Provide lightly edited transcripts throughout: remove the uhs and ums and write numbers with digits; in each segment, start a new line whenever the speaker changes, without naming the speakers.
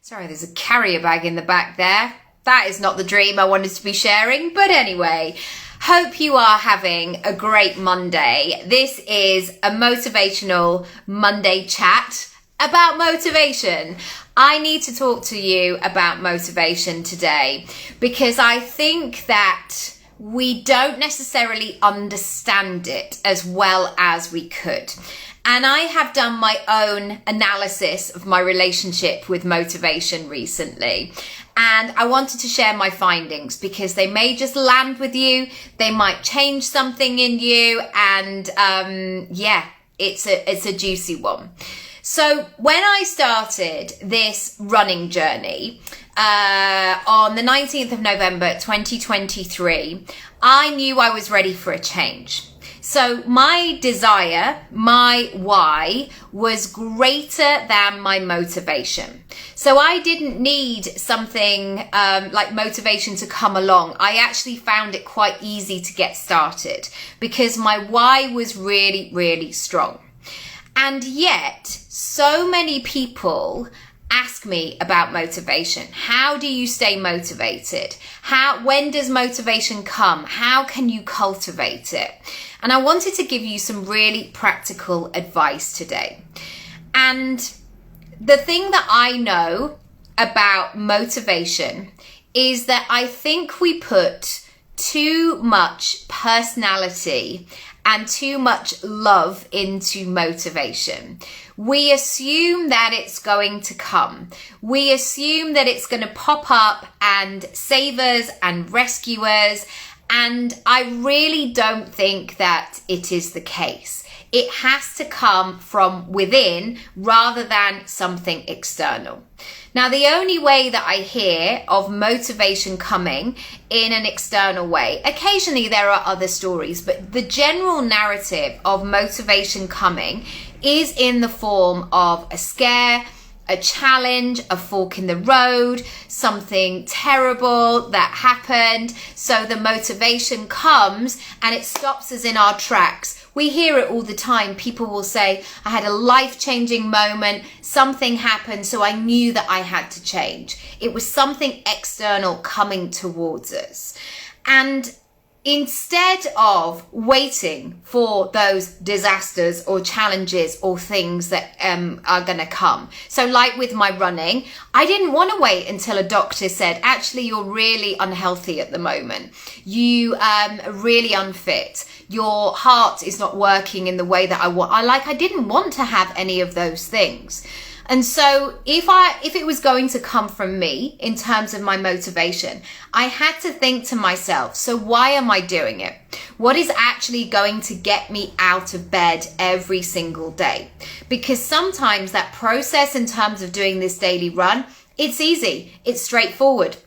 Sorry, there's a carrier bag in the back there. That is not the dream I wanted to be sharing. But anyway, hope you are having a great Monday. This is a motivational Monday chat about motivation. I need to talk to you about motivation today because I think that we don't necessarily understand it as well as we could. And I have done my own analysis of my relationship with motivation recently. And I wanted to share my findings because they may just land with you. They might change something in you. And it's a juicy one. So when I started this running journey on the 19th of November 2023, I knew I was ready for a change. So my desire, my why, was greater than my motivation. So I didn't need something like motivation to come along. I actually found it quite easy to get started because my why was really, really strong. And yet, so many people ask me about motivation. How do you stay motivated? When does motivation come? How can you cultivate it? And I wanted to give you some really practical advice today. And the thing that I know about motivation is that I think we put too much personality and too much love into motivation. We assume that it's going to come. We assume that it's going to pop up and save us and rescue us. And I really don't think that it is the case. It has to come from within rather than something external. Now, the only way that I hear of motivation coming in an external way, occasionally there are other stories, but the general narrative of motivation coming is in the form of a scare, a challenge, a fork in the road, something terrible that happened. So the motivation comes and it stops us in our tracks. We hear it all the time. People will say, I had a life-changing moment, something happened, so I knew that I had to change. It was something external coming towards us. And instead of waiting for those disasters or challenges or things that are going to come. So like with my running, I didn't want to wait until a doctor said, actually, you're really unhealthy at the moment. You are really unfit. Your heart is not working in the way that I want. I didn't want to have any of those things. And so if it was going to come from me in terms of my motivation, I had to think to myself, so why am I doing it? What is actually going to get me out of bed every single day? Because sometimes that process in terms of doing this daily run, it's easy, it's straightforward.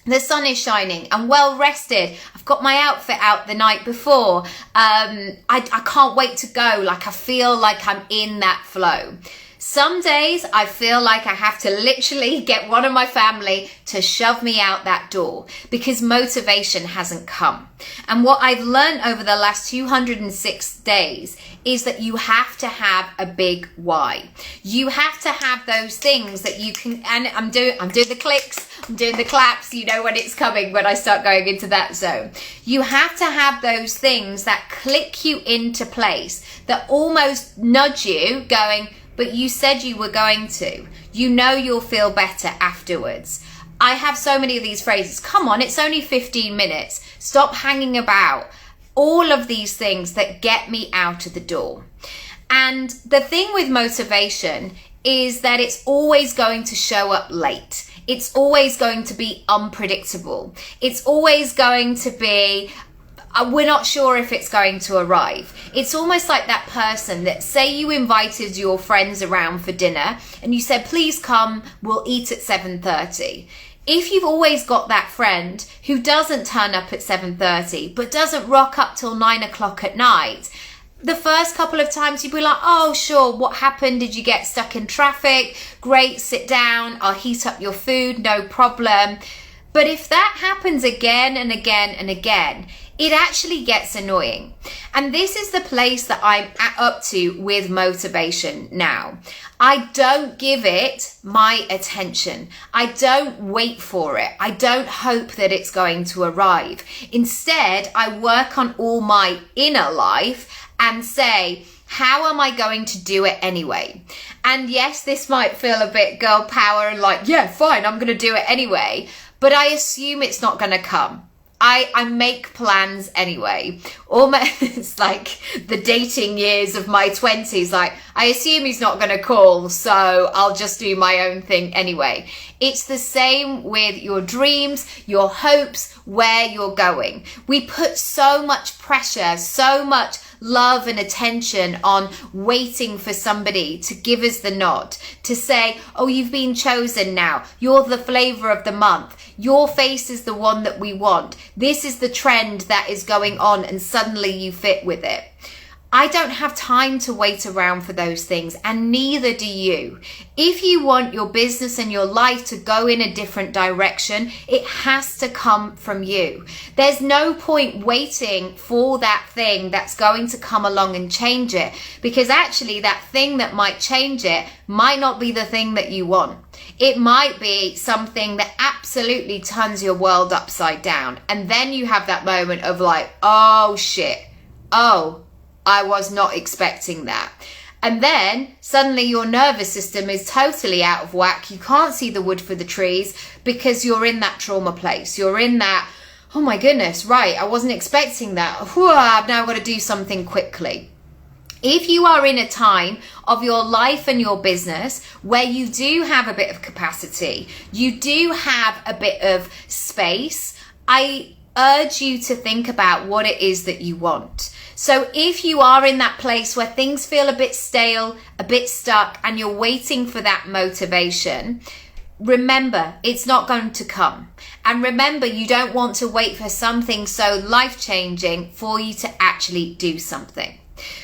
The sun is shining, I'm well rested, I've got my outfit out the night before, I can't wait to go, I feel like I'm in that flow. Some days I feel like I have to literally get one of my family to shove me out that door because motivation hasn't come. And what I've learned over the last 206 days is that you have to have a big why. You have to have those things that you can, and I'm doing the clicks, I'm doing the claps, you know when it's coming when I start going into that zone. You have to have those things that click you into place, that almost nudge you going, but you said you were going to. You know you'll feel better afterwards. I have so many of these phrases. Come on, it's only 15 minutes. Stop hanging about. All of these things that get me out of the door. And the thing with motivation is that it's always going to show up late. It's always going to be unpredictable. It's always going to be, we're not sure if it's going to arrive. It's almost like that person that, say you invited your friends around for dinner and you said, please come, we'll eat at 7:30. If you've always got that friend who doesn't turn up at 7:30 but doesn't rock up till 9 o'clock at night, the first couple of times you'd be like, oh, sure, what happened? Did you get stuck in traffic? Great, sit down, I'll heat up your food, no problem. But if that happens again and again and again, it actually gets annoying. And this is the place that I'm up to with motivation now. I don't give it my attention. I don't wait for it. I don't hope that it's going to arrive. Instead, I work on all my inner life and say, how am I going to do it anyway? And yes, this might feel a bit girl power and like, yeah, fine, I'm going to do it anyway. But I assume it's not going to come. I make plans anyway. Almost like the dating years of my 20s. Like, I assume he's not going to call, so I'll just do my own thing anyway. It's the same with your dreams, your hopes, where you're going. We put so much pressure, so much love and attention on waiting for somebody to give us the nod, to say, oh, you've been chosen now. You're the flavor of the month. Your face is the one that we want. This is the trend that is going on, and suddenly you fit with it. I don't have time to wait around for those things, and neither do you. If you want your business and your life to go in a different direction, it has to come from you. There's no point waiting for that thing that's going to come along and change it, because actually that thing that might change it might not be the thing that you want. It might be something that absolutely turns your world upside down. And then you have that moment of like, oh shit, oh, I was not expecting that. And then suddenly your nervous system is totally out of whack. You can't see the wood for the trees because you're in that trauma place. You're in that, oh my goodness, right, I wasn't expecting that. Whew, I've now got to do something quickly. If you are in a time of your life and your business where you do have a bit of capacity, you do have a bit of space, I urge you to think about what it is that you want. So if you are in that place where things feel a bit stale, a bit stuck, and you're waiting for that motivation, remember, it's not going to come. And remember, you don't want to wait for something so life-changing for you to actually do something.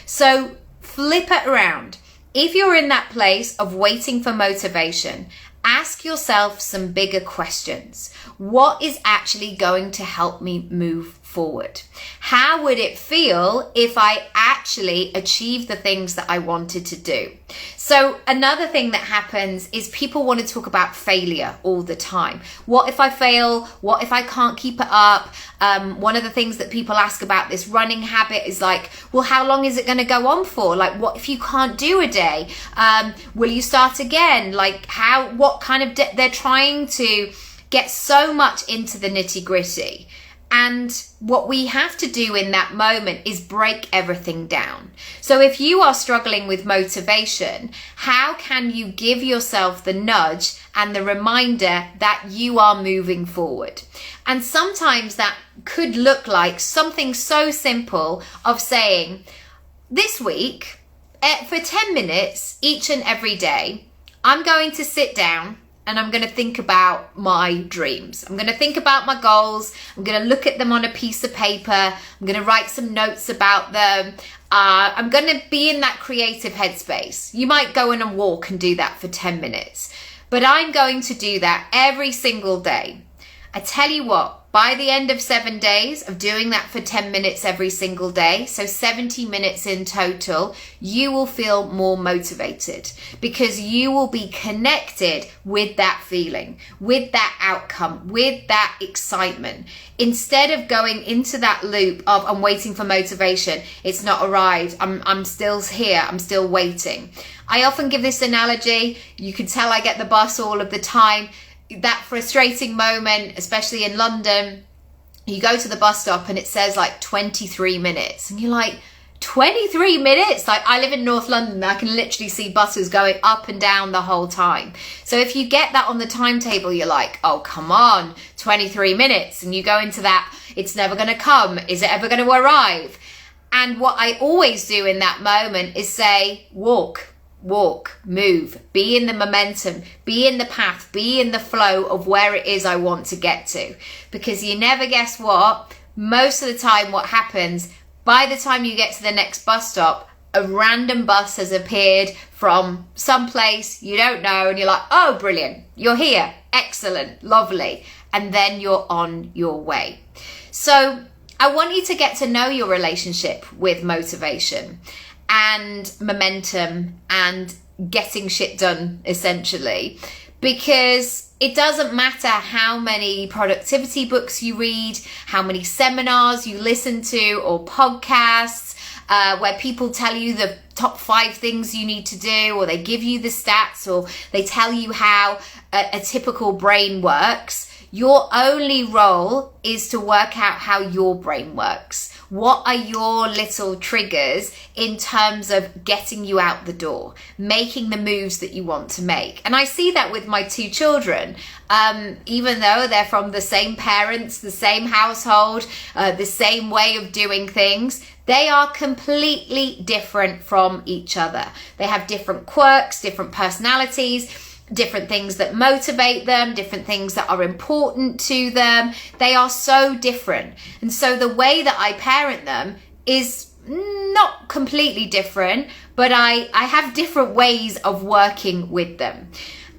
So flip it around. If you're in that place of waiting for motivation, ask yourself some bigger questions. What is actually going to help me move forward? How would it feel if I actually achieved the things that I wanted to do? So another thing that happens is people want to talk about failure all the time. What if I fail? What if I can't keep it up? One of the things that people ask about this running habit is like, well, how long is it going to go on for? Like, what if you can't do a day? Will you start again? Like, what kind of, they're trying to get so much into the nitty gritty. And what we have to do in that moment is break everything down. So if you are struggling with motivation, how can you give yourself the nudge and the reminder that you are moving forward? And sometimes that could look like something so simple of saying, this week, for 10 minutes each and every day, I'm going to sit down and I'm going to think about my dreams. I'm going to think about my goals. I'm going to look at them on a piece of paper. I'm going to write some notes about them. I'm going to be in that creative headspace. You might go on a walk and do that for 10 minutes. But I'm going to do that every single day. I tell you what, by the end of 7 days of doing that for 10 minutes every single day, so 70 minutes in total, you will feel more motivated because you will be connected with that feeling, with that outcome, with that excitement. Instead of going into that loop of I'm waiting for motivation, it's not arrived, I'm still here, I'm still waiting. I often give this analogy. You can tell I get the bus all of the time. That frustrating moment, especially in London, you go to the bus stop and it says like 23 minutes and you're like, 23 minutes? Like, I live in North London, I can literally see buses going up and down the whole time. So if you get that on the timetable, you're like, oh, come on, 23 minutes. And you go into that, it's never going to come. Is it ever going to arrive? And what I always do in that moment is say, walk, move, be in the momentum, be in the path, be in the flow of where it is I want to get to. Because you never guess what, most of the time what happens, by the time you get to the next bus stop, a random bus has appeared from someplace you don't know and you're like, oh, brilliant, you're here, excellent, lovely. And then you're on your way. So I want you to get to know your relationship with motivation and momentum and getting shit done, essentially, because it doesn't matter how many productivity books you read, how many seminars you listen to or podcasts where people tell you the top 5 things you need to do, or they give you the stats, or they tell you how a typical brain works. Your only role is to work out how your brain works. What are your little triggers in terms of getting you out the door, making the moves that you want to make? And I see that with my 2 children. Even though they're from the same parents, the same household, the same way of doing things, they are completely different from each other. They have different quirks, different personalities, different things that motivate them, different things that are important to them. They are so different. And so the way that I parent them is not completely different, but I have different ways of working with them.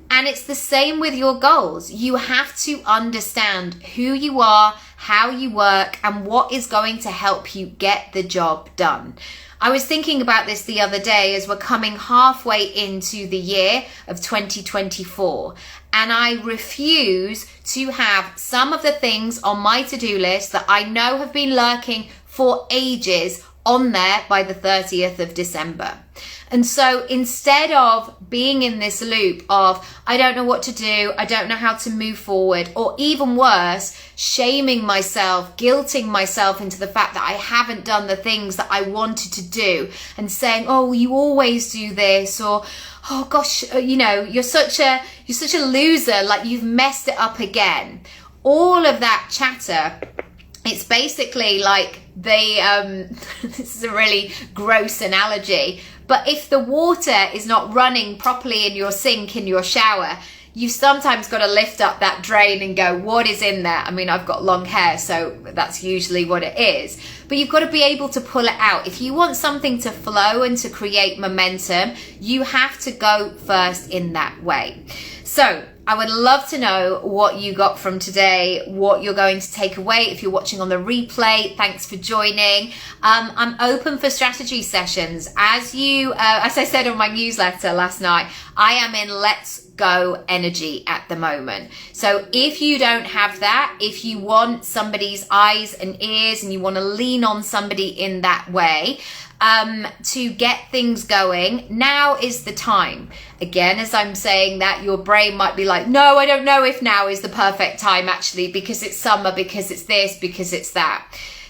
And it's the same with your goals. You have to understand who you are, how you work, and what is going to help you get the job done. I was thinking about this the other day as we're coming halfway into the year of 2024, and I refuse to have some of the things on my to-do list that I know have been lurking for ages on there by the 30th of December. And so instead of being in this loop of, I don't know what to do, I don't know how to move forward, or even worse, shaming myself, guilting myself into the fact that I haven't done the things that I wanted to do, and saying, oh, you always do this, or, oh gosh, you're such a loser, like you've messed it up again. All of that chatter, it's basically like this is a really gross analogy, but if the water is not running properly in your sink, in your shower, you've sometimes got to lift up that drain and go, what is in there? I mean, I've got long hair, so that's usually what it is. But you've got to be able to pull it out. If you want something to flow and to create momentum, you have to go first in that way. So I would love to know what you got from today, what you're going to take away. If you're watching on the replay, thanks for joining. I'm open for strategy sessions. As I said on my newsletter last night, I am in Let's Go energy at the moment. So if you don't have that, if you want somebody's eyes and ears and you want to lean on somebody in that way, to get things going, now is the time. Again, as I'm saying that, your brain might be like, no, I don't know if now is the perfect time actually, because it's summer, because it's this, because it's that.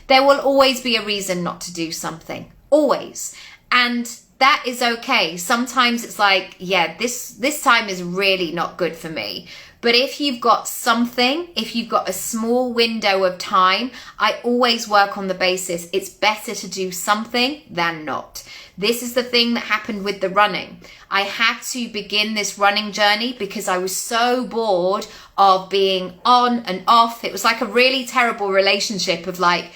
There will always be a reason not to do something. Always. And that is okay. Sometimes it's like, yeah, this time is really not good for me. But if you've got something, if you've got a small window of time, I always work on the basis it's better to do something than not. This is the thing that happened with the running. I had to begin this running journey because I was so bored of being on and off. It was like a really terrible relationship of like,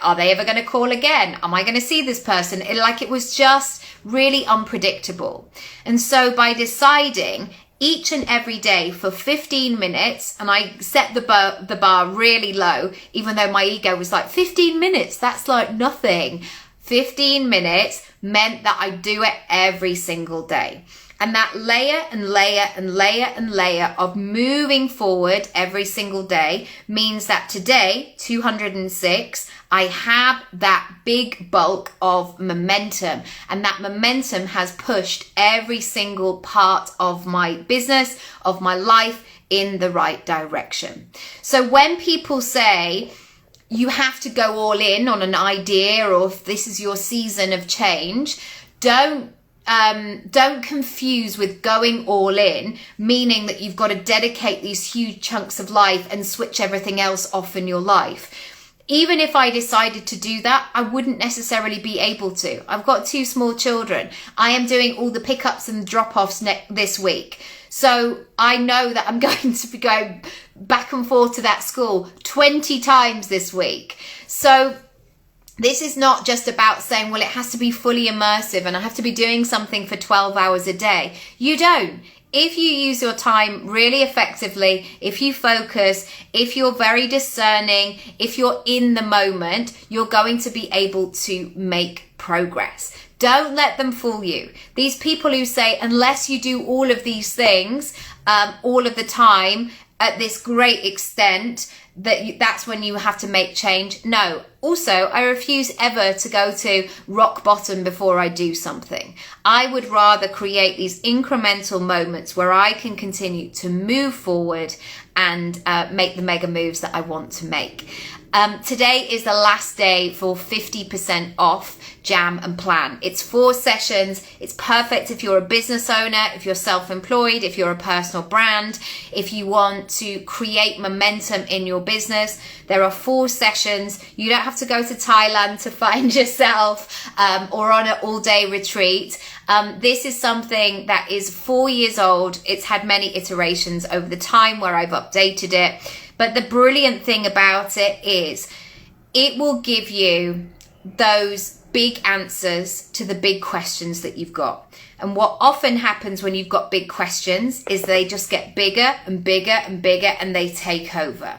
are they ever going to call again? Am I going to see this person? It was just really unpredictable. And so by deciding each and every day for 15 minutes, and I set the bar really low, even though my ego was like, 15 minutes, that's like nothing. 15 minutes meant that I do it every single day. And that layer and layer and layer and layer of moving forward every single day means that today, 206, I have that big bulk of momentum. And that momentum has pushed every single part of my business, of my life in the right direction. So when people say, you have to go all in on an idea, or if this is your season of change, don't confuse with going all in, meaning that you've got to dedicate these huge chunks of life and switch everything else off in your life. Even if I decided to do that, I wouldn't necessarily be able to. I've got 2 small children. I am doing all the pickups and drop-offs this week. So I know that I'm going to be going back and forth to that school 20 times this week. So this is not just about saying, well, it has to be fully immersive and I have to be doing something for 12 hours a day. You don't. If you use your time really effectively, if you focus, if you're very discerning, if you're in the moment, you're going to be able to make progress. Don't let them fool you. These people who say, unless you do all of these things all of the time at this great extent, that's when you have to make change. No. Also, I refuse ever to go to rock bottom before I do something. I would rather create these incremental moments where I can continue to move forward and make the mega moves that I want to make. Today is the last day for 50% off Jam and Plan. It's 4 sessions. It's perfect if you're a business owner, if you're self-employed, if you're a personal brand, if you want to create momentum in your business. There are 4 sessions. You don't have to go to Thailand to find yourself or on an all-day retreat. This is something that is 4 years old. It's had many iterations over the time where I've updated it. But the brilliant thing about it is it will give you those big answers to the big questions that you've got. And what often happens when you've got big questions is they just get bigger and bigger and bigger and they take over.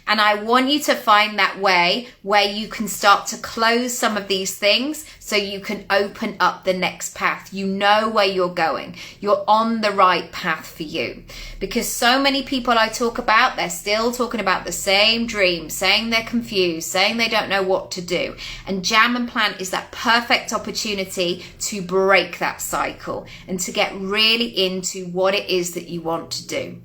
And I want you to find that way where you can start to close some of these things so you can open up the next path. You know where you're going. You're on the right path for you. Because so many people I talk about, they're still talking about the same dream, saying they're confused, saying they don't know what to do. And Jam and Plan is that perfect opportunity to break that cycle and to get really into what it is that you want to do.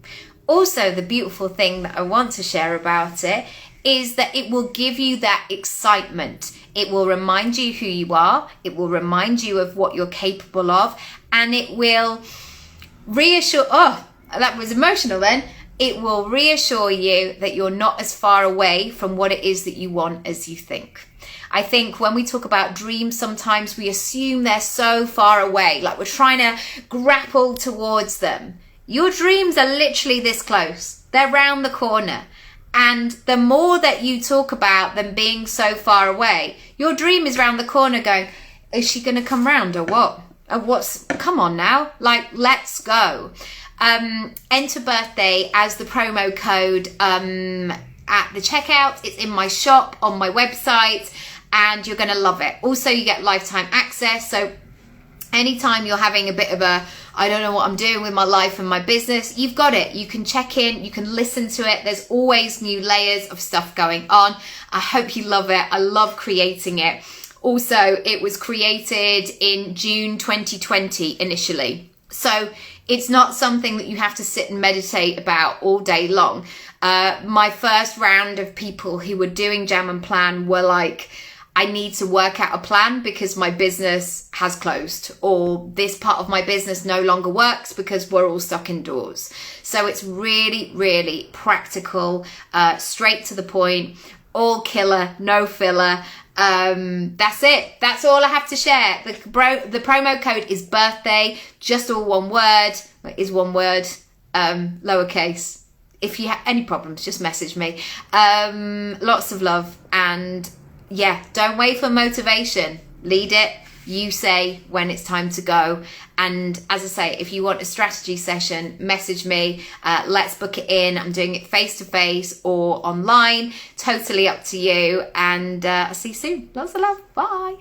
Also, the beautiful thing that I want to share about it is that it will give you that excitement. It will remind you who you are. It will remind you of what you're capable of. And it will reassure, oh, that was emotional then. It will reassure you that you're not as far away from what it is that you want as you think. I think when we talk about dreams, sometimes we assume they're so far away, like we're trying to grapple towards them. Your dreams are literally this close. They're round the corner. And the more that you talk about them being so far away, your dream is round the corner going, is she going to come round or what? Come on now, like, let's go. Enter birthday as the promo code at the checkout. It's in my shop on my website and you're going to love it. Also, you get lifetime access. So anytime you're having a bit of a, I don't know what I'm doing with my life and my business, you've got it. You can check in, you can listen to it. There's always new layers of stuff going on. I hope you love it. I love creating it. Also, it was created in June 2020 initially. So it's not something that you have to sit and meditate about all day long. My first round of people who were doing Jam and Plan were like, I need to work out a plan because my business has closed, or this part of my business no longer works because we're all stuck indoors. So it's really, really practical, straight to the point, all killer, no filler. That's it. That's all I have to share. The promo code is birthday, just all one word. It is one word, lowercase. If you have any problems, just message me. Lots of love, and yeah, don't wait for motivation. Lead it. You say when it's time to go. And as I say, if you want a strategy session, message me. Let's book it in. I'm doing it face-to-face or online. Totally up to you. And I'll see you soon. Lots of love. Bye.